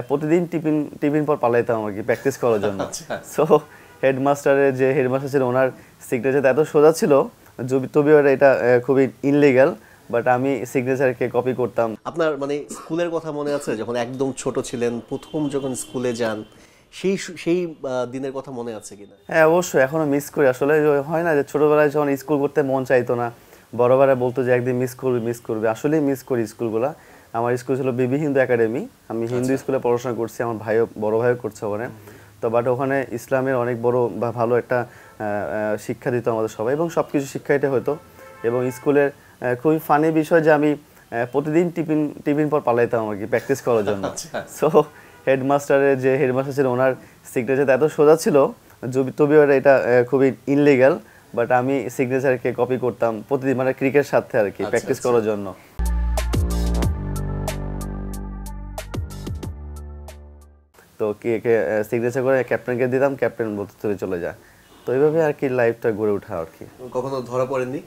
প্রতিদিন টিফিন পর পালাইতাম আর কি প্র্যাকটিস করার জন্য। সো হেডমাস্টারের যে হেডমাস্টার ছিল ওনার সিগনেচার এত সোজা ছিল, তবে এটা খুবই ইনলিগাল, বাট আমি সিগনেচারকে কপি করতাম। আপনার মানে স্কুলের কথা মনে আছে যখন একদম ছোট ছিলেন, প্রথম যখন স্কুলে যান, সেই সেই দিনের কথা মনে আছে কিনা? হ্যাঁ, অবশ্যই এখনো মিস করি। আসলে হয় না যে ছোটবেলায় যখন স্কুল করতে মন চাইতো না, বড়বেলা বলতো যে একদিন মিস করবে। আসলেই মিস করি স্কুলগুলো। আমার স্কুল ছিল বিবি হিন্দু একাডেমি, আমি হিন্দু স্কুলে পড়াশোনা করছি, আমার বড় ভাইও করছে ওখানে। তো বাট ওখানে ইসলামের অনেক বড় বা ভালো একটা শিক্ষা দিত আমাদের সবাই, এবং সব কিছু শিক্ষা এটা হতো। এবং স্কুলের খুবই ফানি বিষয় যে আমি প্রতিদিন টিফিন পর পালাইতাম আর কি প্র্যাকটিস করার জন্য। সো হেডমাস্টারের যে হেডমাস্টার ছিল ওনার সিগনেচার এত সোজা ছিল, তবে এটা খুবই ইনলিগাল, বাট আমি সিগনেচারকে কপি করতাম প্রতিদিন, মানে ক্রিকেট সাথে আর কি প্র্যাকটিস করার জন্য। তো সিগনেচার করে ক্যাপ্টেনকে দিতাম, ক্যাপ্টেন বলতে তুলে চলে যায়। তো এইভাবে আর কি লাইফটা গড়ে ওঠা আর কি। কখনো ধরা পড়েননি?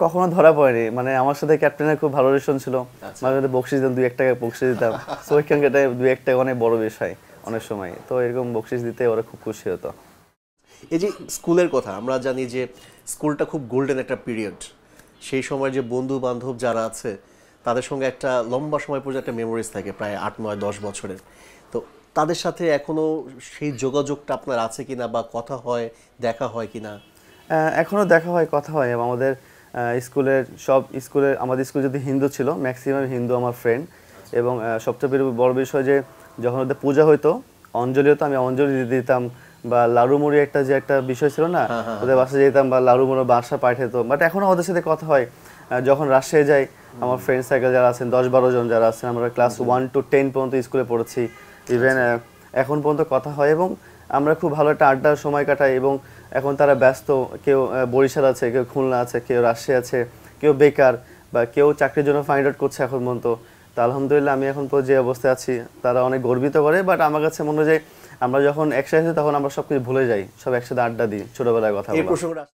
কখনো ধরা পড়েনি, মানে আমার সাথে ক্যাপ্টেনের খুব ভালো রিলেশন ছিল, মাঝে মাঝে বকশিস দিতাম, 2-1 টাকা বকশিস দিতাম। সো ওইখানকার 2-1 টাকা অনেক বড় বিষয় অনেক সময়, তো এরকম বকশিস দিতে ওরা খুব খুশি হতো। এই যে স্কুলের কথা, আমরা জানি যে স্কুলটা খুব গোল্ডেন একটা পিরিয়ড। সেই সময় যে বন্ধু বান্ধব যারা আছে তাদের সঙ্গে একটা লম্বা সময় পর্যন্ত একটা মেমোরিজ থাকে, প্রায় 8-9-10 বছরের। তো তাদের সাথে এখনো সেই যোগাযোগটা আপনার আছে কিনা, বা কথা হয়, দেখা হয় কিনা? এখনো দেখা হয়, কথা হয়। আমাদের আমাদের স্কুল যদি হিন্দু ছিল, ম্যাক্সিমাম হিন্দু আমার ফ্রেন্ড। এবং সবচেয়ে বড় বিষয় যে যখন ওদের পূজা হইতো, অঞ্জলি হতো, আমি অঞ্জলি দিতে দিতাম। বা লাড়ুমুড়ি যে একটা বিষয় ছিল না, ওদের বাসায় যেতাম, বা লাড়ুমুড়ি বাসা পাঠাতো। বাট এখনো ওদের সাথে কথা হয়। যখন রাজশাহী যাই, আমার ফ্রেন্ড সার্কেল যারা আছেন 10-12 জন যারা আছেন, আমরা ক্লাস 1 to 10 পর্যন্ত স্কুলে পড়েছি। ইভেন এখন পর্যন্ত কথা হয়, এবং আমরা খুব ভালো একটা আড্ডার সময় কাটাই। এবং এখন তারা ব্যস্ত, কেউ বরিশাল আছে, কেউ খুলনা আছে, কেউ রাজশাহী আছে, কেউ বেকার, বা কেউ চাকরির জন্য ফাইন্ড আউট করছে এখন পর্যন্ত। তো আলহামদুলিল্লাহ আমি এখন যে অবস্থায় আছি তারা অনেক গর্বিত করে। বাট আমার কাছে মনে হয় যে আমরা যখন একসাথে তখন আমরা সবকিছু ভুলে যাই, সব একসাথে আড্ডা দিই, ছোটবেলায় কথা বলা।